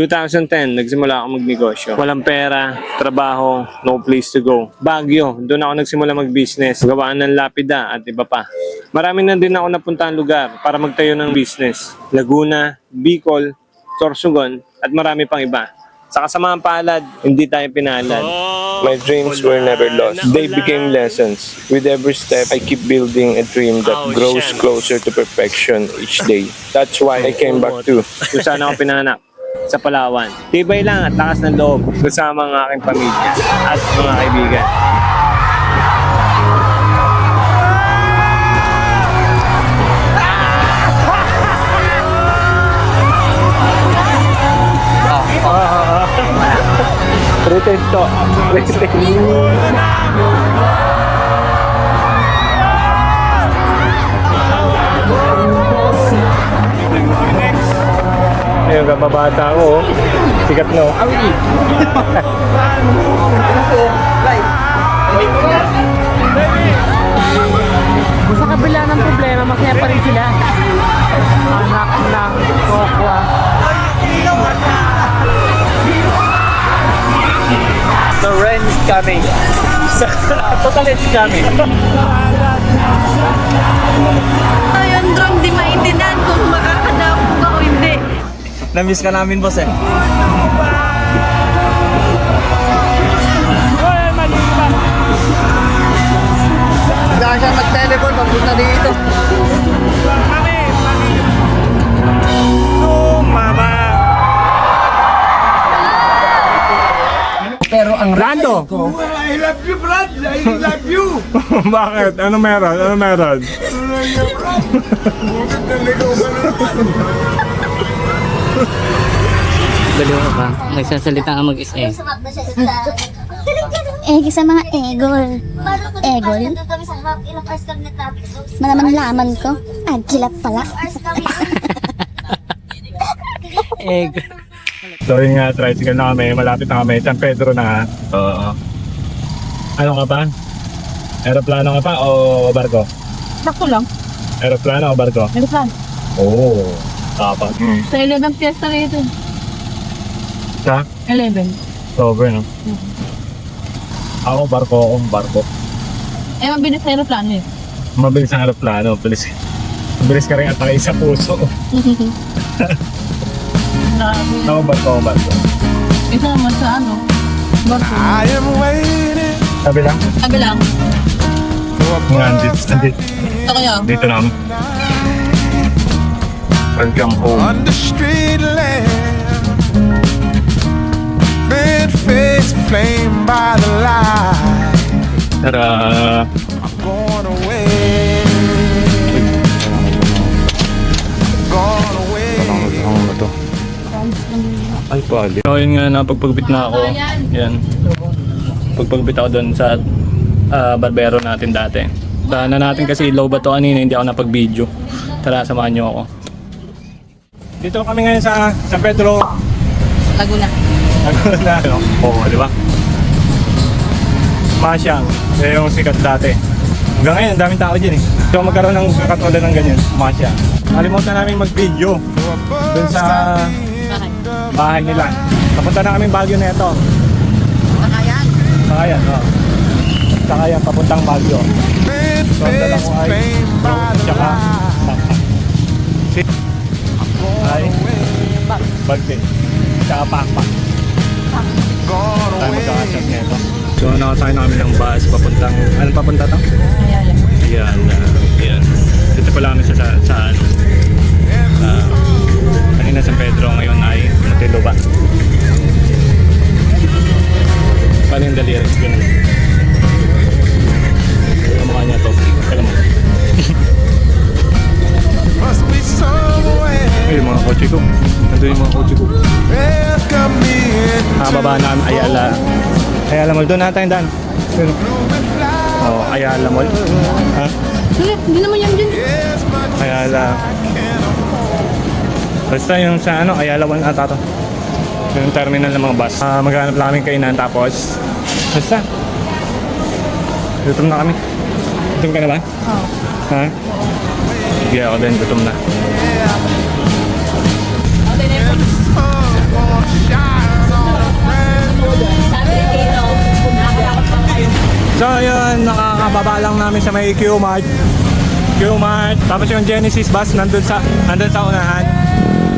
2010, nagsimula ako magnegosyo. Walang pera, trabaho, no place to go. Baguio, doon ako nagsimula mag-business. Gawaan ng lapida at iba pa. Marami na din ako napuntahan lugar para magtayo ng business. Laguna, Bicol, Sorsogon, at marami pang iba. Sa kasamaang palad, hindi tayo pinalad. My dreams were never lost. They became lessons. With every step, I keep building a dream that grows closer to perfection each day. That's why I came back to kung saan ako pinanganak, sa Palawan. Tibay lang at lakas ng loob kasama ang aking pamilya at mga kaibigan. Pretend to. Ayun, mabata ako. Sikat no. Sa kabila ng problema, masaya pa rin sila. Anak ng kokwa. The rain is coming. Totally it's coming. Yung drone, di maintindihan kung makakadapog ka o hindi. Na-miss ka namin, boss eh. Hanggang siya mag-teleport, pagpunta dito. Pero ang Rando! I love you, Brad! I love you! Bakit? Ano meron? Ano meron? Baliw ka ba? Nagsasalita ka mag-isa eh. Sa mga egol. Egol? Malaman-laman ko. Agilap pala. So yun nga, tricycle na kami. Malapit na kami. San Pedro na. Oo. Ano ka pa? Aeroplano ka pa o barko? Sakto lang. Aeroplano o barko? Ano plan? Oo. Tapat. Sa 11 fiesta rito. Sa? 11. Sober, no? Ako, barko. Eh, mabilis sa aeroplano eh. Mabilis ang aeroplano. Mabilis ka rin atake sa puso. Ako, barko. Isa naman sa ano? Barko. Sabi lang? Sabi lang. Nandito. Ito kaya. Dito na kami. Welcome home. On the street lamp, been face flame by the light. Tara. Gone away, gone away. Ano to? Ay, pali. So, yun nga, napagpagbit na ako. Yan. Pagpagbit ako doon sa barbero natin dati. Daanan natin kasi low ba to kanina, hindi ako napag-video. Tara, samahan nyo ako. Dito kami ngayon sa San Pedro. Laguna. Laguna. Oo, di ba? Masyang. Yan yung sikat dati. Hanggang ngayon, daming tao dyan eh. So magkaroon ng katulad ng ganyan. Masyang. Nalimutan namin mag-video dun sa bahay nila. Papunta na kaming Baguio na ito. Sakayan, oo. Sakayan, papuntang Baguio. Been So, ang dala face ko ay flame by the tsaka light. backpack. Ay, bag din. Tsaka backpack. Gone Tayo away. magkakasyak nito. So, nakasakay na kami ng bus papuntang... Anong papunta to? Ayan. Ayan. Dito pala kami sa ano. Kanina San Pedro, ngayon ay Muntinlupa. Paano yung daliri? Ganun. Ang mukha niya to. Kala mo. Must be somewhere. Ay, yung mga kotse ko. Nandun yung mga kotse ko. Welcome me into Baba namin Ayala Mall. Doon natin daan. Oh, Ayala Mall. Ha? Hindi naman yan dyan. Ayala. Basta yung sa ano, Ayala Mall ata to. Yung terminal ng mga bus. Maghanap lang kami kainan tapos basta. Gutom na kami. Gutom ka na ba? Oo. Ha? Sige, ako din gutom na. Okay na yun. Kakababa lang namin sa may Q-Mart. Tapos yung Genesis bus nandun sa unahan.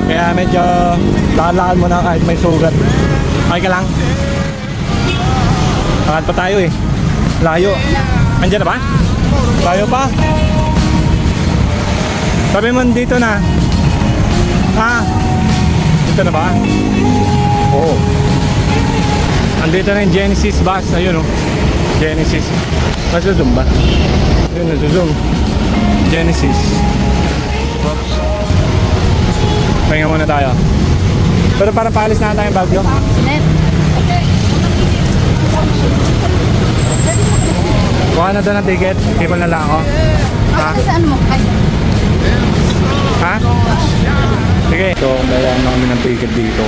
Kaya medyo lakad muna kahit may sugat. Okay ka lang? Lakad pa tayo eh. Layo. Andiyan na ba? Layo pa? Sabi mo dito na. Ha? Dito na ba? Oo. Andito na yung Genesis bus. Ayun o. Genesis. Nasa-zoom ba? Ayun, nasa-zoom. Genesis. Oops. Pahinga muna tayo. Pero parang paalis na tayo Baguio. Kuha na doon ng ticket. Kipon na lang ako. Ha? Saan mo? Ay, Ha? Sige. So, bayan na kami ng ticket dito.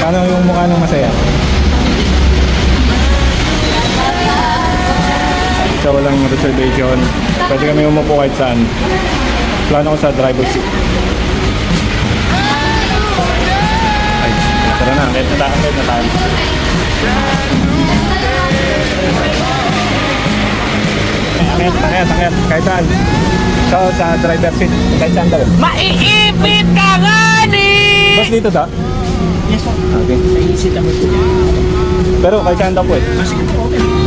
Paano yung mukha ng masaya? So, walang reservation. Pwede kami umupo kahit saan. Plano ko sa driver seat. Ay, tara na. Kahit na tayo. Akit. Kahit saan. So, sa driver seat. Kahit saan daw. Maiipit ka nga ni! Bas dito da? Yes, sir. Okay. Naiisip ako ito. Pero kahit saan daw po eh.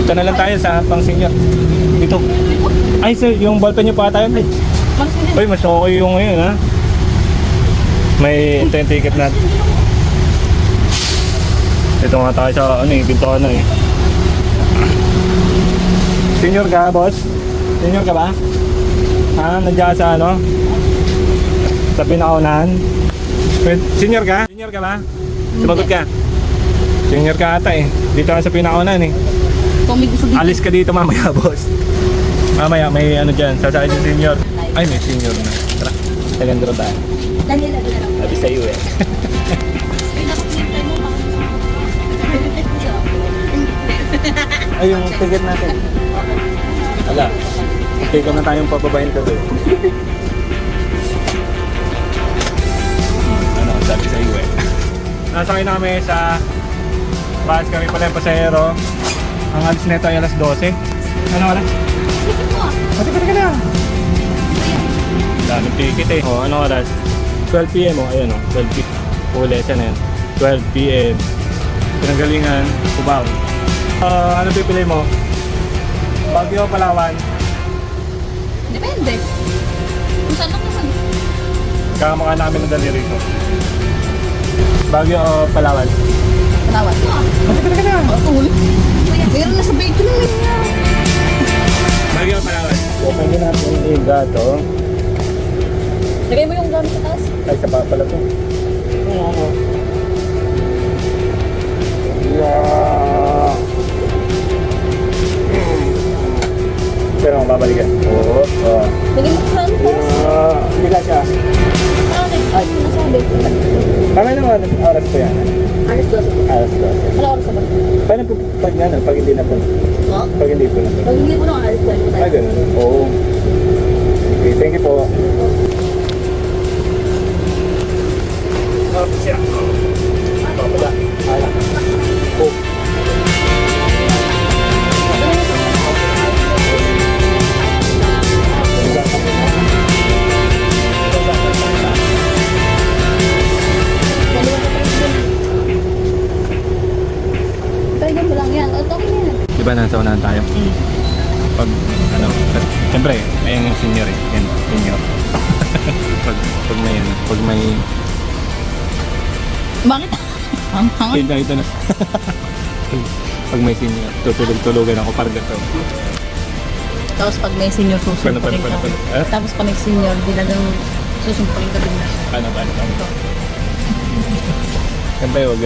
Ito na lang tayo sa pang senior. Dito. Ay sir, yung ballpen nyo pa tayo. Uy, mas okay yung ngayon ha. May ito yung ticket natin. Ito nga tayo sa bintuan na eh. Senior ka, boss? Senior ka ba? Ha? Nandiyan sa sa pinakaunahan? Senior ka? Senior ka ba? Sumagot ka? Senior ka ata eh. Dito ka sa pinakaunahan eh. kung may gusto dito. Alis ka dito mamaya, boss. Mamaya may dyan. Sasakay si senior. Ay, may senior na. Tara. Tagandro tayo. Lagi. Sabi sa iyo eh. Ay, yung ticket natin. Ala. Okay ka na tayong pababayin ka doon. Ano, sabi sa iyo eh. Nasakay na kami sa bus kami pala yung pasahero. Ang alis nito ay alas 12. Ano oras? Pati ka na. Daming ticket eh. O, ano oras? 12 PM o. Ayan o, 12 PM. Uli, siya na yan. 12 PM. Pinanggalingan, Cubao. Ano pipili mo? Baguio o Palawan? Depende. Kung saan ako man. Kakamukha namin ng dali rito. Baguio o Palawan? Palawan. Pati ka na. Meron na sa bake lang niya. Baguio o Palawan? Open din natin yung gato. Lagay mo yung gamit sa taas. Ay, sa pala to. Oo. Yeah. Pero babalikan. Oo. Oo. Lagay mo sa ano taas. Hindi ka siya. Ay, nasabi. Kami naman, oras po yan. Alas 12. Alas 12. Wala oras na ba? Paano po pag hindi na po? Oo. Pag hindi po na po? Pag hindi mo nung alas 12. Ay, ganun. Oo. Okay, thank you po. Siya. Papala. Ala. Oh. Pwede mo lang yan. O, okay na yan. Diba nasa unahan tayo? Pag, siyempre, ayan yung senior eh. Yan, senior. pag may, Bakit? Ang hangat. ito na. Pag may senior, tutulog-tulogan ako para gato. Tapos pag may senior, susumparin ka. Eh? Tapos pag may senior, bilagang susumparin ka din na. Paano? Siyempre, wag.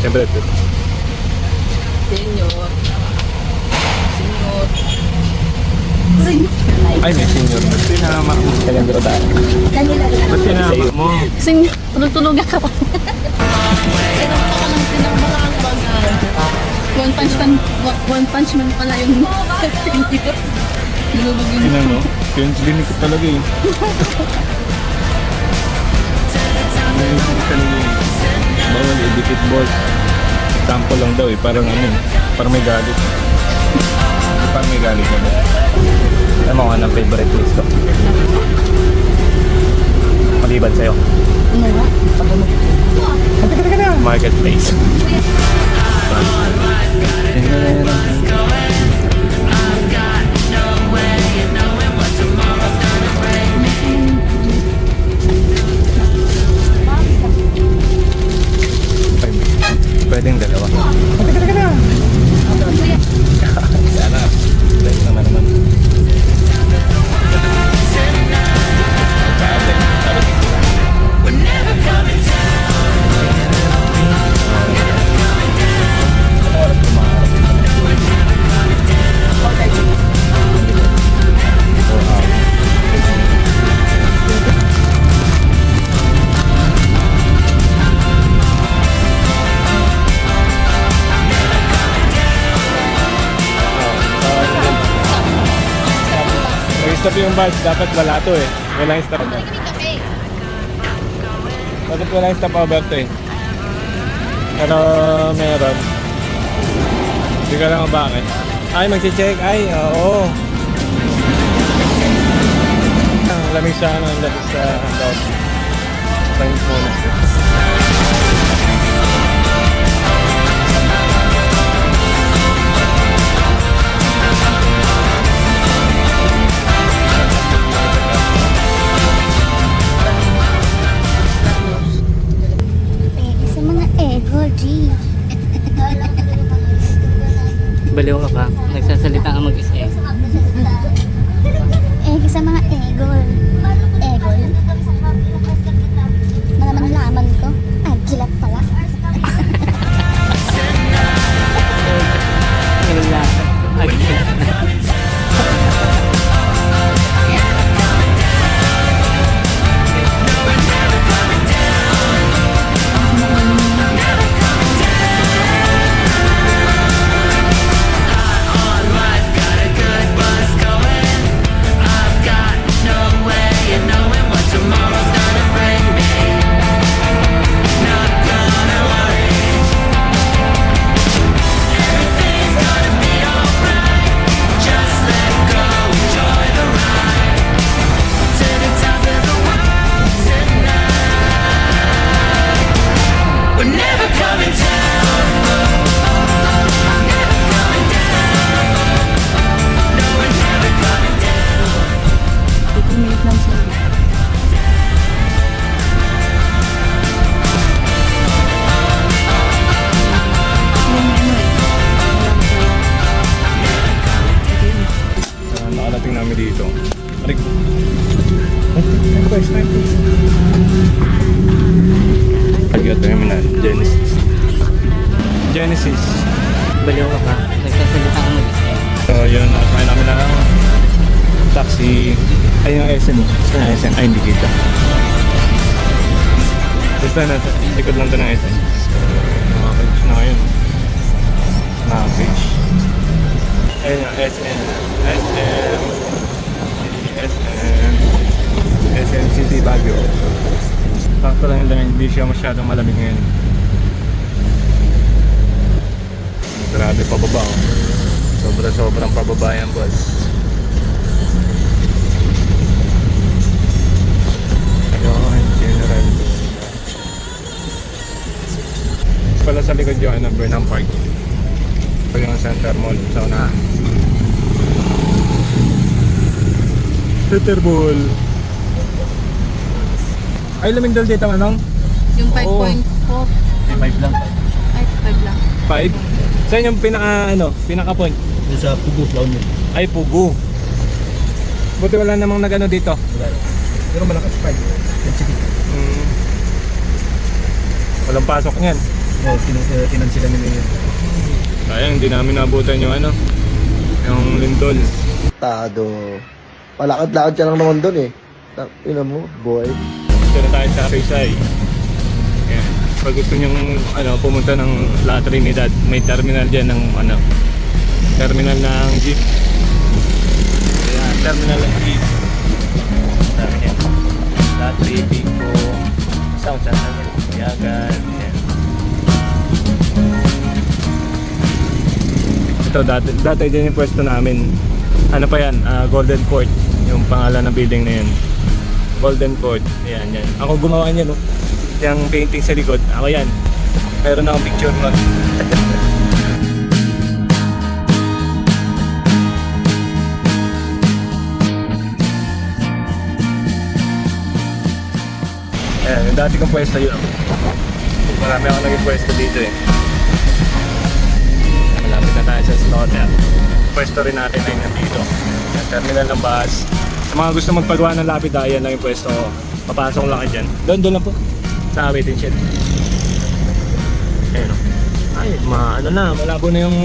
Siyempre, ito. Senior. Ay, may senior. Ba't pinama mo? Tagandro tayo. Ba't pinama mo? Senior, tulog-tulugan ka pa. Pero pa ka lang pinakamarang bagay. One punch man pala yung senior. Nilubog yun. Tingnan mo. Yun, linikot talaga eh. Linikot talaga eh. Bawal idikit boss. Sample lang daw eh, parang ano eh, parang may galit. Parang may galit ka ba? Alam mo ka ng favorite place ko? Maliban sa'yo. Marketplace. Pwedeng dalawa. Sana. Pwede naman. Stop yung bus, dapat wala to eh. Walang stop. Dapat walang stop over to eh. Pero meron. Hindi ka lang kung bakit. Ay, mag-check. Ay, oo. Ang lamig siya, ang lamig sa loob. Time muna. Pwede sa mga egol, G. Baliw ka ba? Nagsasalita ka mag-isa eh. Pwede sa mga egol. Egol? Malaman ko. Agilap pala. Wala. Nakarating namin dito. Arik. Pag-iot namin na Genesis. Genesis. Baliw ka ba? Nagsasalita ka mag-isa eh. So yun, nakasakay namin na taxi. Ay, yung SM. SM. Ay, hindi kita. Basta nasa likod lang ito ng SM. Nakapage na ngayon. Nakapage. Ayun yung SM. SM City Baguio. Sakto lang yung lamig. Hindi siya masyadong malamig ngayon. Grabe pababa oh. Sobrang pababa yan boss. Ayun, general. Pala sa likod yun ng Burnham Park. Ito yung Center Mall sa unahan. Center Mall. Ay, lamig dal dito anong? Yung 5.4. Ay, 5 lang. Ay, 5 lang. 5? Saan yung pinaka point? Doon sa Pugo, Laon yun. Ay, Pugu. Buti wala namang nagano dito. Pero malakas 5. Walang pasok niyan. Oo, tinan sila nila yun. Kaya hindi namin nabutan yung yung lindol. Tado. Palakad-lakad siya lang naman doon eh. Tingnan mo, boy. Dito na tayo sa Rizay. Ayan. Pag gusto nyong pumunta ng La Trinidad, may terminal dyan ng terminal ng jeep. Ayan, terminal ng jeep. Dami yan. La Trinidad po. Sound Center. Yagan. Ayan. Ito, dati din yung pwesto namin. Ano pa yan? Golden Court. Yung pangalan ng building na yun. Golden Court. Ayan, yan. Ako gumawa niyan, no? Yung painting sa likod. Ako yan. Meron akong picture nun. Ayan, yung dati kong pwesto yun. Marami ako naging pwesto dito eh. Malapit na tayo sa slaughter. Pwesto rin natin ay nandito. Yung terminal ng bus. Sa mga gusto magpagawa ng lapida, yan lang yung pwesto ko. Papasok lang kayo dyan. Doon lang po. Sa waiting shed. Ayun o. Ay, ano na, malabo na yung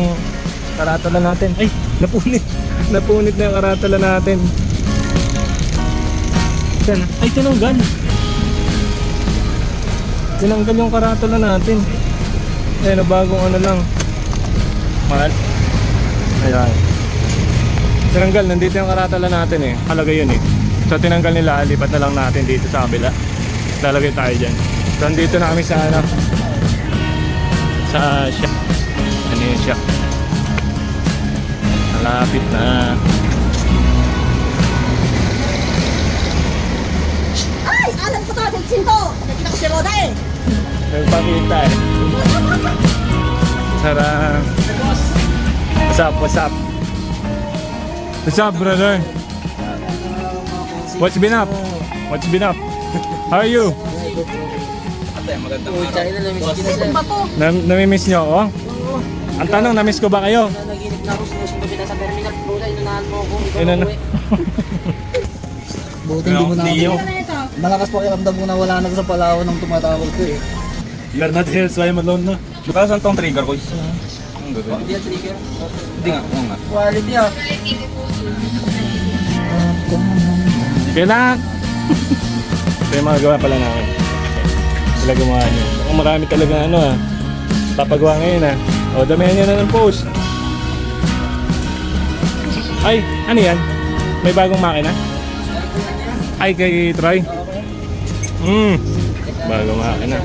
karatala natin. Ay, napunit. Napunit na yung karatala natin. Saan? Ay, tinanggal. Tinanggal yung karatala natin. Ayun, bagong ano lang. Mahal. Ayan. Tinanggal, nandito yung karatala natin eh. Halaga yun eh. So tinanggal nila, lipat na lang natin dito sa kabila. Lalagay tayo dyan. So nandito na kami sa ano, sa shop. Ano yung shop? Malapit na. Ay! Alam ko to! Sinto! Nakita ko si Roda eh! Nagpakita eh. Sarap. What's up? What's up? What's up, brother? What's been up? What's been up? How are you? Sino ba to? Namimiss niyo ako? Ang tanong, namiss ko ba kayo? Naginip na ako, sinusunod kita sa terminal. Roda, inunahan mo ako. Ikaw Ayun na. Buti hindi mo na malakas pakiramdam mo na wala na sa Palawan nung tumatawag ko eh. You're not here, so I'm alone na. Bukas ang tong trigger ko. Hindi yan trigger. Hindi nga, oo nga. Quality ah. Kailangan! Ito yung mga gawa pala namin. Sila gumawa nyo. Kung marami talaga ano ah. Papagawa ngayon ah. O, damihan nyo na ng post. Ay, ano yan? May bagong makina? Ay, kay Troy? Bagong makina.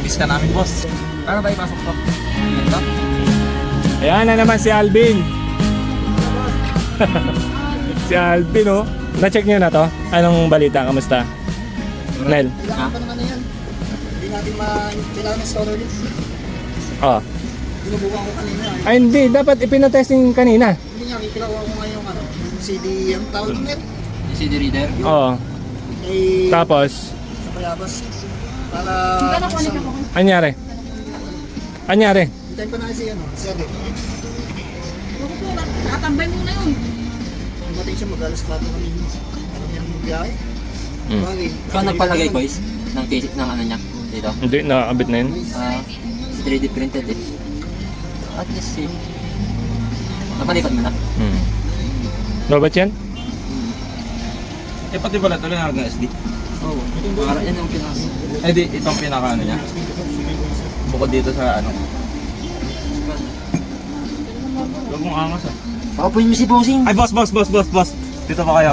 Miss ka namin, boss. Paano ba ipasok to? Ito? Ayan na naman si Alvin. Si Alvin oh. Na-check nyo na to? Anong balita? Kamusta? Nel? Kailangan pa naman na yan. Hindi natin kailangan ng solar list. Oh. Binubukan ko kanina. Ay hindi, dapat ipinatesting kanina. Hindi nga, kinuha ko ngayon ano, yung CD, ang tawag ng net. CD reader? Oo. Ay, Tapos, sa Payabas. Para, anyari? Anyari? hintayin pa na si ano, si Ade. Nakatambay muna yun. Dumating siya mag-alas 4 kanina. Ano yan yung biyahe? Bagay. Ikaw nagpalagay boys ng case ng ano niya dito? Hindi, nakakabit na yun. 3D printed eh. At least eh. Napalikat mo na? Robot yan? Eh, pati pala ito lang ng SD. Oo. Para yan ang pinaka. Eh, di, itong pinaka ano niya. Bukod dito sa ano. Huwag mong angas ah. Papapuin mo si Bossing. Ay, boss. Dito pa kayo.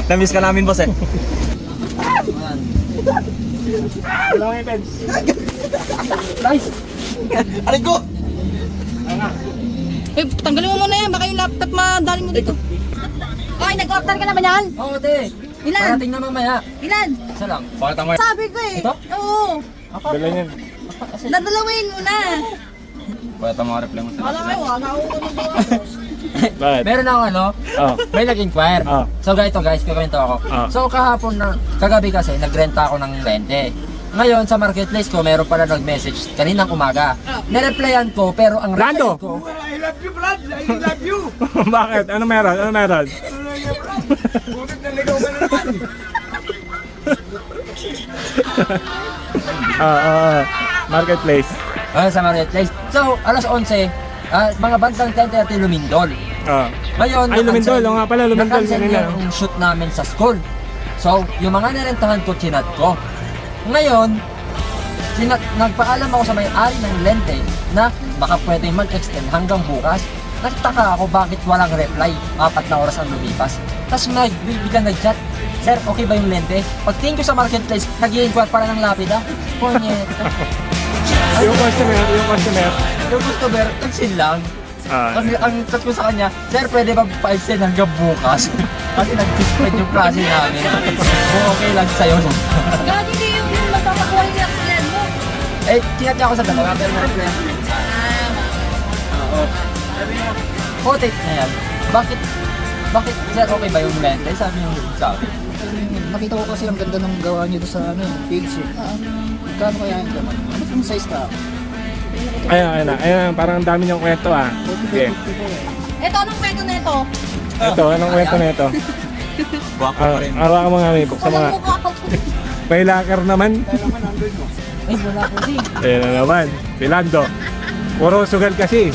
Namiss ka namin, boss eh. Wala mo yung pen. Nice! Aray ko! Eh, tanggalin mo muna yan. Baka yung laptop madali mo dito. Ay, nag-order ka na ba yan? Oo, te. Ilan? Parating na mamaya. Ilan? Isa lang. Pakita mo Sabi ko eh. Ito? Oo. Dala yan. Dadalawin mo na. Pakita mo reply mo sa Wala kayo, nakauunin ko. Bakit? Meron akong ano, Oh. may nag-inquire. Ah. So ganito guys, kikwento ako. Ah. So kahapon na, kagabi kasi, nagrenta ako ng lente. Ngayon sa marketplace ko, meron pala nag-message kaninang umaga. Nireplyan ko, pero ang reply Lando! ko, Bakit? Ano meron? Ano meron? Marketplace. sa marketplace. So, alas 11, mga bandang 10:30 lumindol. Ngayon, Ay, lumindol. Oo nga pala, lumindol na-cancel kanina. yung shoot namin sa school. So, yung mga nirentahan ko, chinat ko. Ngayon, nagpaalam ako sa may-ari ng lente na baka pwedeng mag-extend hanggang bukas. Nagtaka ako bakit walang reply, 4 na oras ang lumipas. Tapos biglang nag-chat, "Sir, okay ba yung lente?" Pagtingin ko sa marketplace, nag-i-inquire para ng lapida. Ponyeta. Yung customer. Yung customer, tagsin lang. Ah, Kasi ang touch ko sa kanya, sir, pwede ba 5 cent hanggang bukas? Kasi nag-display yung klase namin. Kung okay lang sa'yo. Gagi di yung magpapakuha niya ang plan mo. Eh, chinat niya ako sa dalawa, pero na-reply. Oo. Hotek na yan. Bakit, sir, okay ba yung lente? Sabi yung sa akin. Nakita ko kasi ang ganda ng gawa niyo doon sa page eh. Magkano kaya yung gawa? Ano pong size ka? Ayan, parang ang dami niyang kwento ah. Okay. Ito, anong kwento na ito? Ito, anong kwento na ito? Guwapo pa rin. Araw ka mga may sa mga Walang mukha ako. may locker naman. Ay, wala po din. Ayan na naman, Pilando. Puro sugal kasi.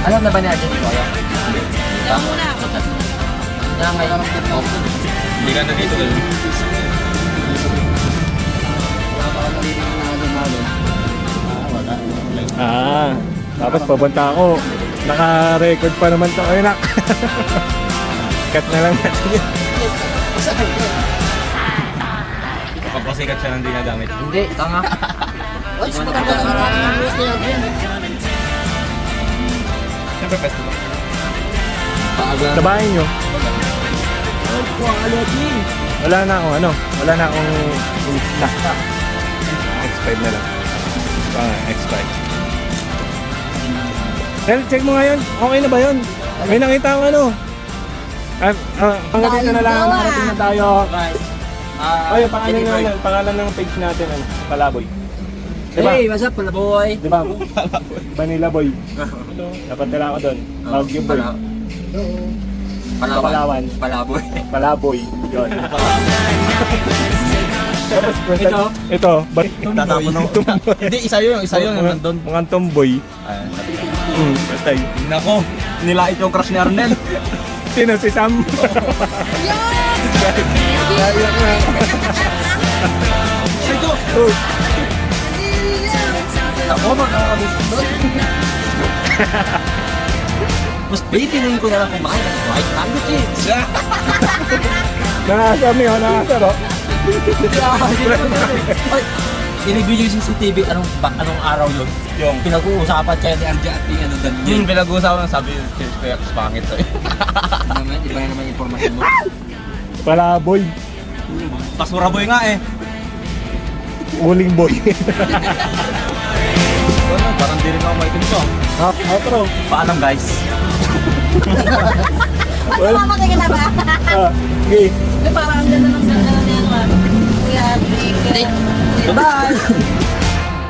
Alam na ba ni Agent ko? Alam. Ikaw muna ako. Na ngayon, Hindi ka na dito ganun. Tapos papunta ako. Naka-record pa naman to. Ayun na. Cut na lang natin yun. Kapag pasikat siya nang di nagamit. hindi, tanga. Ay, sino ka talaga ng gusto niya din? Siyempre festival. Sa bahay nyo. Wala na akong snack. X5 na lang. X5. Check mo ngayon. Okay na ba yun? May nakita ko ano. Hanggang dito na lang. Nakarating na tayo. Guys. Ay, pangalan ng page natin, Palaboy. Diba? Hey, what's up, boy? Diba? Vanilla Boy. Dapat nila ako doon. Baguio Boy. Palawan. Palaboy. Palaboy. Yun. Tapos, ito. Tatapon ako. Hindi, isa yun yung nandun. Mga tomboy. Patay. Nako, nilait yung crush ni Arnel. Sino si Sam? Ako, magkakabis doon. Mas pipiliin ko na lang kumain ng white mango chips. Nakasar niyo, nakasar oh. Ay, in-review yung CCTV, anong araw yun? Yung Pinag-uusapan kayo ni RJ at yung ano doon. yung pinag-uusapan sabi yung kaya pangit to. Naman, iba na naman yung informasyon mo. Palaboy. Pasura boy nga eh. Uling boy. Parang di rin ako maitinso. Outro. Paalam guys. Ano mama ka na ba? Okay. Parang ang ganda ng ganda na yan, man. Kuya, Bye!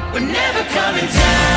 We're never coming down.